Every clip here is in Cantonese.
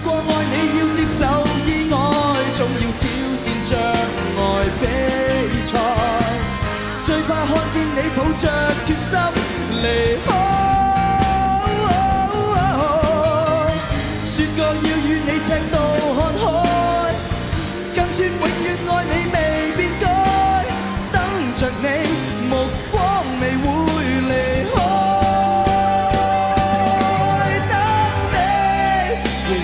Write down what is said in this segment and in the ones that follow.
過愛你要接受意外，總要挑戰障礙比賽，最怕看見你抱着決心離開。說過要與你赤道看海，更說永遠愛你未變改，等着你目光未會離開。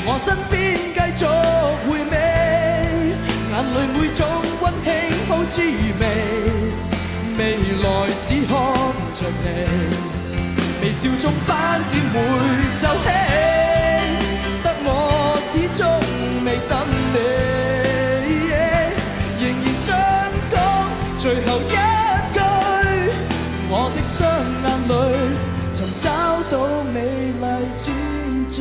我身邊繼續回味，眼淚每種溫馨好滋味，未來只看着你，微笑中斑點會皺起，得我始終未等你，仍然想講最後一句，我的雙眼淚尋找到美麗之最。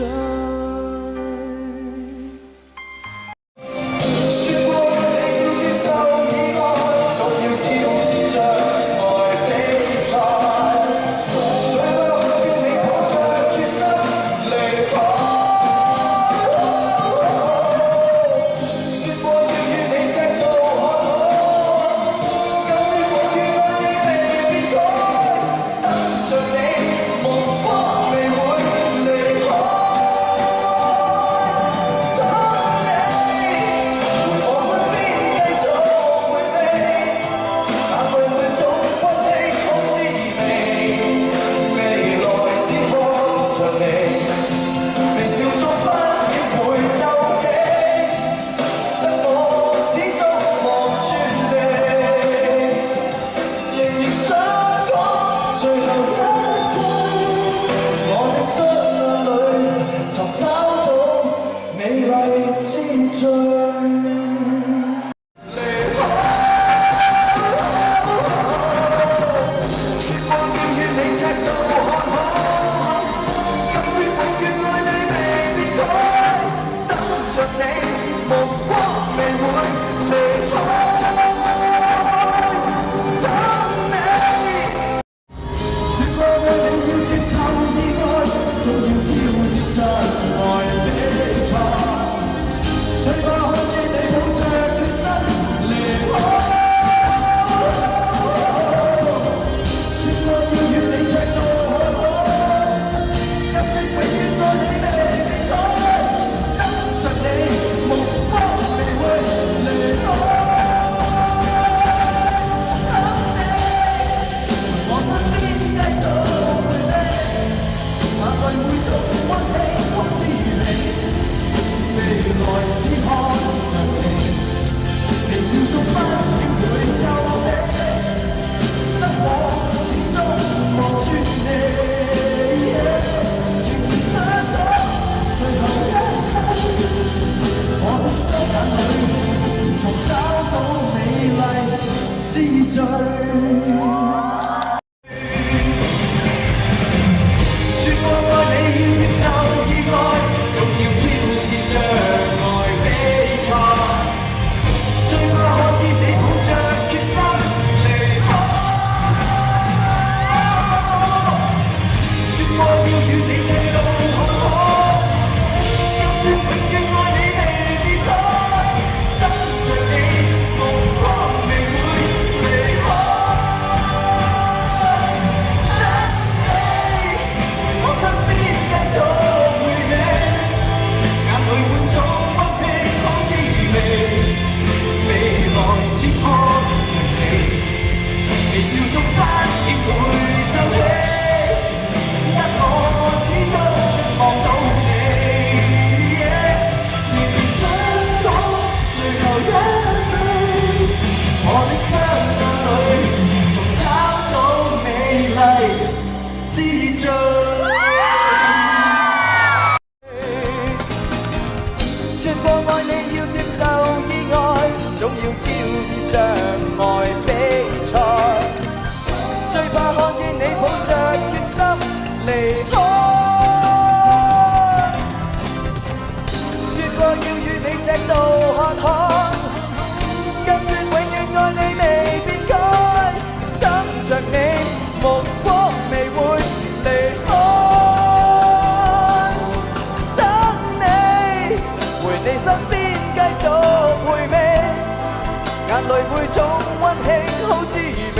眼淚每種溫馨好滋味，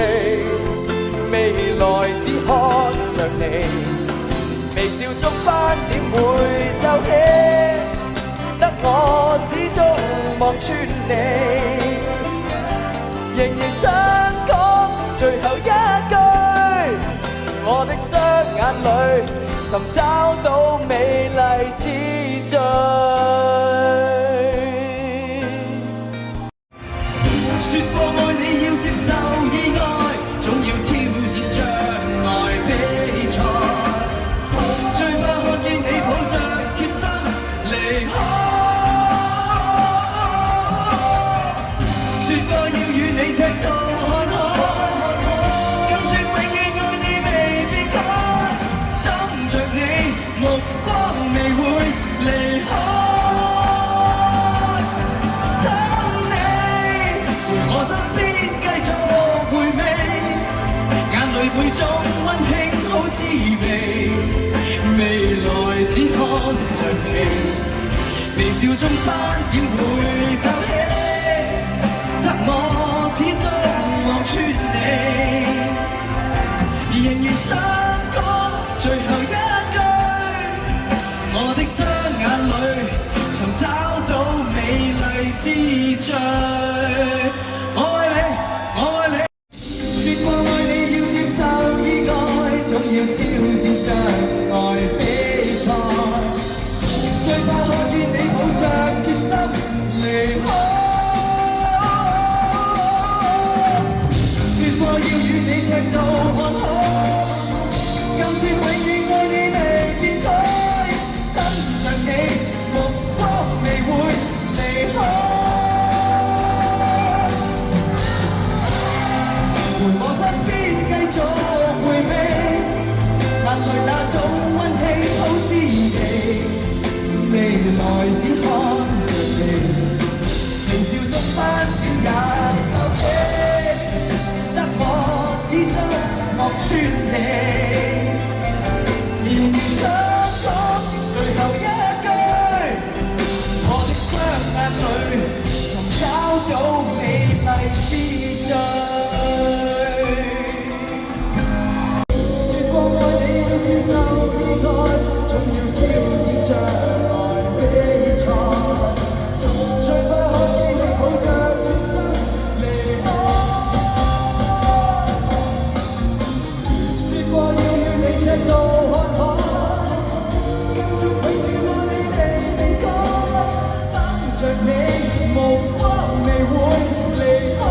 未來只看着你，微笑中斑點會皺起，得我始終望穿你，仍然想講最後一句，我的雙眼裡尋找到美麗之最。說過愛你要接受意外，總要挑戰障礙比賽，最怕看見你抱着決心離開。說過要與你赤道看海，更說永遠愛你未變改，等着你目光未會離開。每種溫馨好滋味，未來只看着你，微笑中斑點會皺起，得我始終望穿你，仍然想講最後一句，我的雙眼裡尋找到美麗之最。我愛你，我愛你。說過愛你要接受意外，總要挑戰障礙比賽，最怕看見你抱着決心離開。說過要與你赤道看海，更說永遠愛你未變改，等着你目光未會離開。陪我身邊繼續回味，眼淚那種溫馨好滋味，未來只看着你，微笑中斑點也皺起，得我始終望穿你，仍然想講最後一句，我的雙眼裡尋找到美麗之最。接受意外，總要挑戰障礙比賽，最怕看見你抱着決心離開。說過要與你赤道看海，更說永遠愛你未變改，等着你目光未會離開。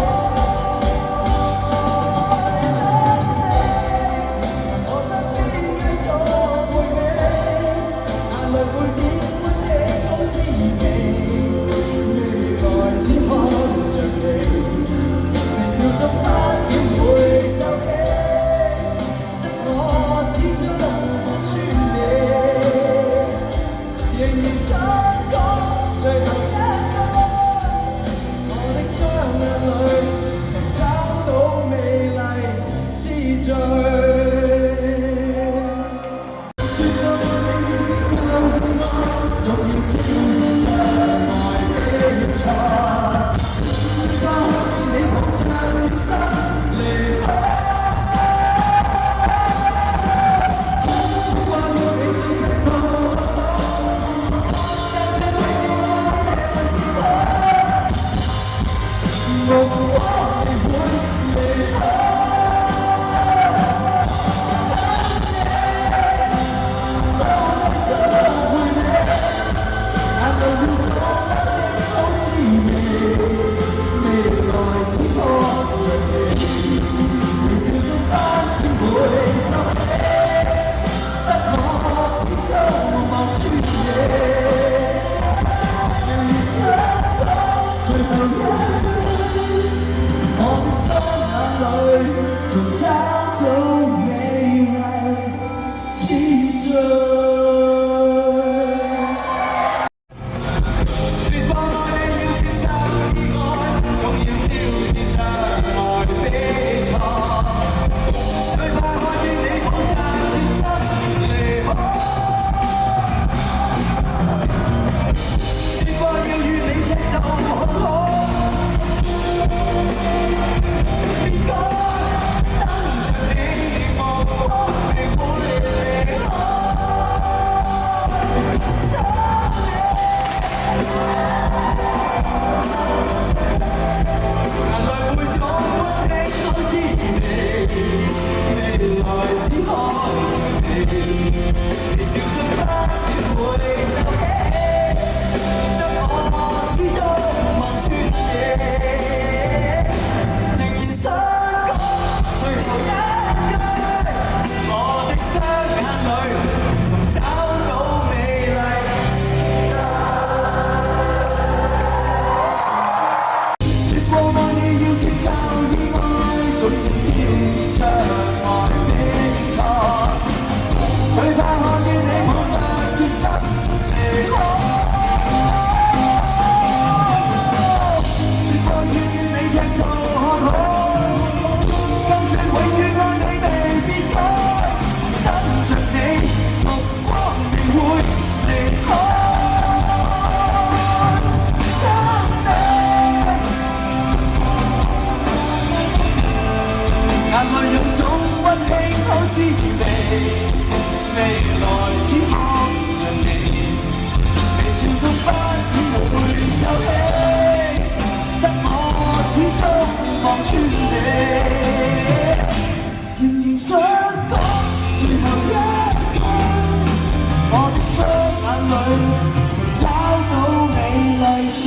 自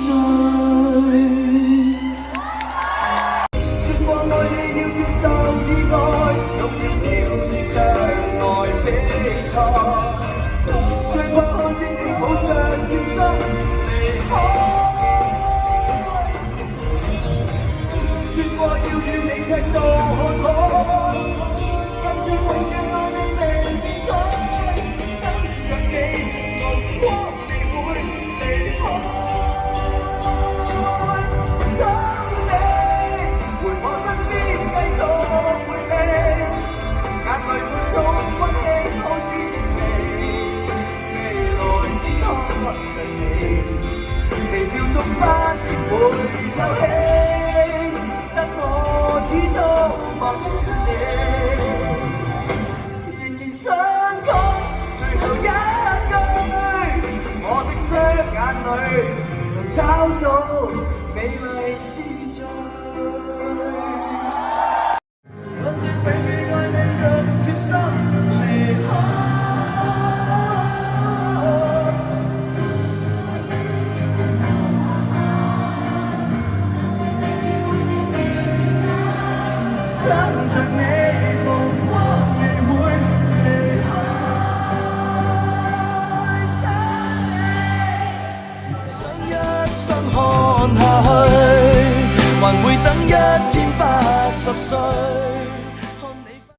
在。說過愛你要接受意外，總要挑戰障礙比賽。最怕看見你抱着決心離開。說過要與你赤道看海，更說永遠愛你未變改。等着你目光未會離開。等你回我身邊繼續陪你，眼淚會中溫馨好滋味。未來只看着你，微笑中不言會皺起。等我始終望住你，仍然想講最後一句，我的雙眼淚曾找到美麗之最。我說永遠愛你更決心離開。等着你目光未會離開。等你想一生看下去，還會等一天80歲。